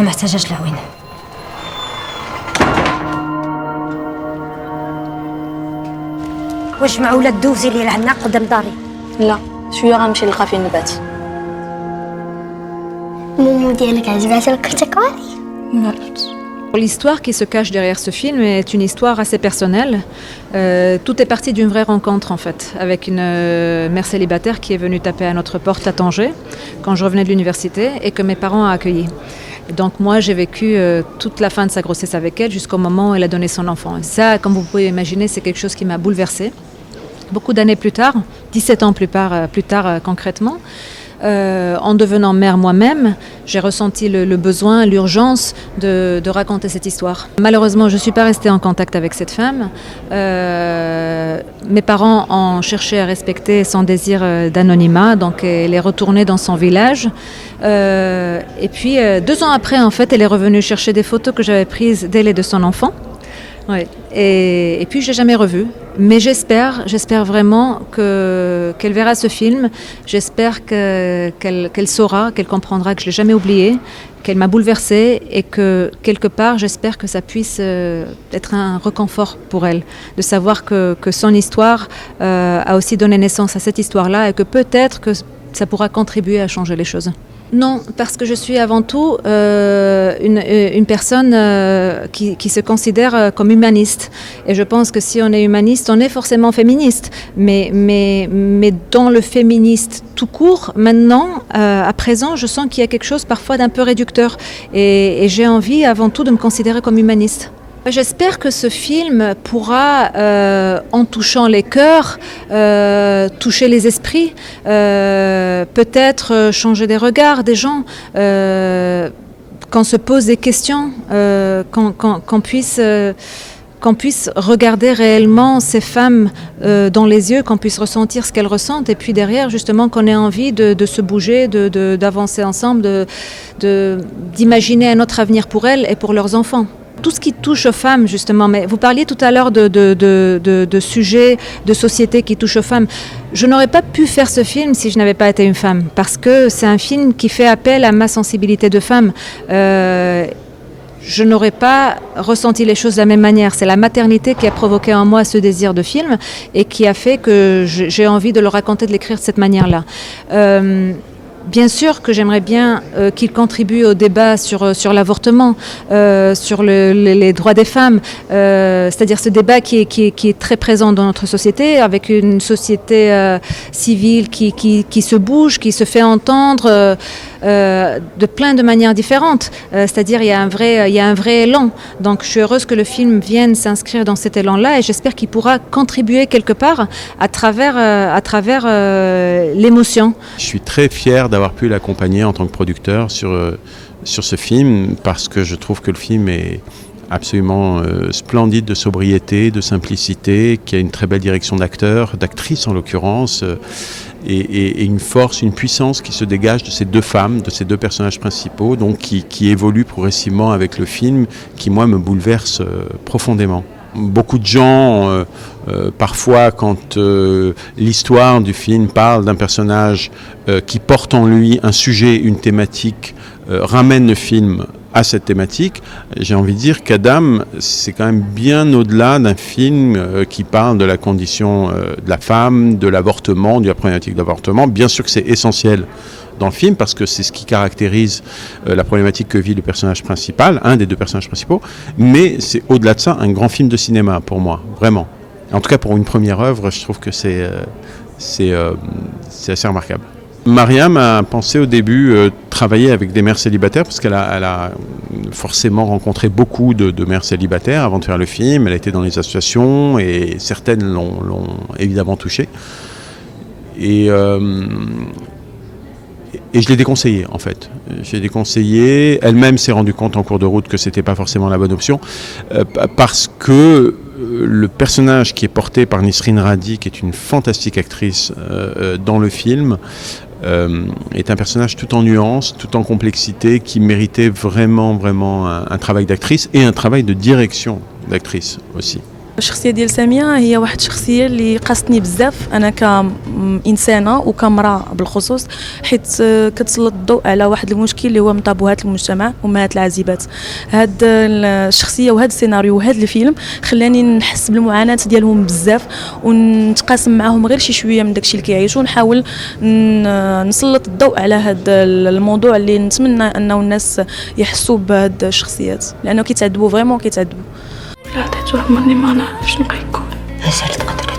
ما محتاجاش لهوين. واش معولة الدوزي اللي لعنا قدام داري؟ لا شويه غنمشي نلقى فين نبات. مومو ديالك عجباتها الكرتكواري؟ لا. L'histoire qui se cache derrière ce film est une histoire assez personnelle. Tout est parti d'une vraie rencontre en fait, avec une mère célibataire qui est venue taper à notre porte à Tanger quand je revenais de l'université et que mes parents ont accueilli. Donc moi j'ai vécu toute la fin de sa grossesse avec elle jusqu'au moment où elle a donné son enfant. Et ça, comme vous pouvez imaginer, c'est quelque chose qui m'a bouleversée. Beaucoup d'années plus tard, 17 ans plus tard concrètement, en devenant mère moi-même, j'ai ressenti le besoin, l'urgence de raconter cette histoire. Malheureusement, je ne suis pas restée en contact avec cette femme. Mes parents ont cherché à respecter son désir d'anonymat, donc elle est retournée dans son village. Et puis, 2 ans après, en fait, elle est revenue chercher des photos que j'avais prises d'elle et de son enfant. Ouais. Et puis je l'ai jamais revue, mais j'espère vraiment qu'elle verra ce film. J'espère qu'elle saura, qu'elle comprendra que je l'ai jamais oublié, qu'elle m'a bouleversée et que quelque part j'espère que ça puisse être un réconfort pour elle, de savoir que son histoire a aussi donné naissance à cette histoire-là et que peut-être que ça pourra contribuer à changer les choses. Non, parce que je suis avant tout une personne qui se considère comme humaniste. Et je pense que si on est humaniste, on est forcément féministe. Mais dans le féministe tout court, maintenant, à présent, je sens qu'il y a quelque chose parfois d'un peu réducteur. Et j'ai envie avant tout de me considérer comme humaniste. J'espère que ce film pourra, en touchant les cœurs, toucher les esprits, peut-être changer des regards des gens, qu'on se pose des questions, qu'on puisse regarder réellement ces femmes dans les yeux, qu'on puisse ressentir ce qu'elles ressentent et puis derrière justement qu'on ait envie de se bouger, d'avancer ensemble, d'imaginer un autre avenir pour elles et pour leurs enfants. Tout ce qui touche aux femmes, justement, mais vous parliez tout à l'heure de sujets, de sociétés qui touchent aux femmes. Je n'aurais pas pu faire ce film si je n'avais pas été une femme, parce que c'est un film qui fait appel à ma sensibilité de femme. Je n'aurais pas ressenti les choses de la même manière. C'est la maternité qui a provoqué en moi ce désir de film et qui a fait que j'ai envie de le raconter, de l'écrire de cette manière-là. Bien sûr que j'aimerais bien qu'il contribue au débat sur l'avortement, sur les droits des femmes, c'est-à-dire ce débat qui est très présent dans notre société, avec une société civile qui se bouge, qui se fait entendre de plein de manières différentes. C'est-à-dire il y a un vrai élan. Donc je suis heureuse que le film vienne s'inscrire dans cet élan-là et j'espère qu'il pourra contribuer quelque part à travers l'émotion. Je suis très fier d'avoir pu l'accompagner en tant que producteur sur ce film parce que je trouve que le film est absolument splendide de sobriété, de simplicité, qui a une très belle direction d'acteurs, d'actrices en l'occurrence, et une force, une puissance qui se dégage de ces 2 femmes, de ces 2 personnages principaux, donc qui évoluent progressivement avec le film, qui moi me bouleverse profondément. Beaucoup de gens, parfois, quand l'histoire du film parle d'un personnage qui porte en lui un sujet, une thématique, ramène le film à cette thématique, j'ai envie de dire qu'Adam, c'est quand même bien au-delà d'un film qui parle de la condition de la femme, de l'avortement, de la problématique de l'avortement. Bien sûr que c'est essentiel dans le film parce que c'est ce qui caractérise la problématique que vit le personnage principal, un des 2 personnages principaux, mais c'est au-delà de ça un grand film de cinéma pour moi, vraiment. En tout cas pour une première œuvre, je trouve que c'est assez remarquable. Mariam a pensé au début travailler avec des mères célibataires parce qu'elle a forcément rencontré beaucoup de mères célibataires avant de faire le film. Elle a été dans les associations et certaines l'ont évidemment touchée. Et je l'ai déconseillé en fait. J'ai déconseillé. Elle-même s'est rendue compte en cours de route que c'était pas forcément la bonne option parce que le personnage qui est porté par Nisrine Radi, qui est une fantastique actrice dans le film, est un personnage tout en nuances, tout en complexité, qui méritait vraiment un travail d'actrice et un travail de direction d'actrice aussi. الشخصيه ديال ساميه هي واحد الشخصيه اللي قاستني بزاف انا كانسانه وكامراه بالخصوص، حيت كتسلط الضوء على واحد المشكل اللي هو من طابوهات المجتمع امهات العازبات. هاد الشخصيه وهذا السيناريو وهذا الفيلم خلاني نحس بالمعاناه ديالهم بزاف ونتقاسم معهم غير شي شويه من داكشي اللي كيعيشوا، ونحاول نسلط الضوء على هذا الموضوع اللي نتمنى انه الناس يحسوا بهاد الشخصيات لانه كيتعذبوا فريمون كيتعذبوا. لا عطيتوه مني ما نعرفش شنو غيكون. مسألة قدر.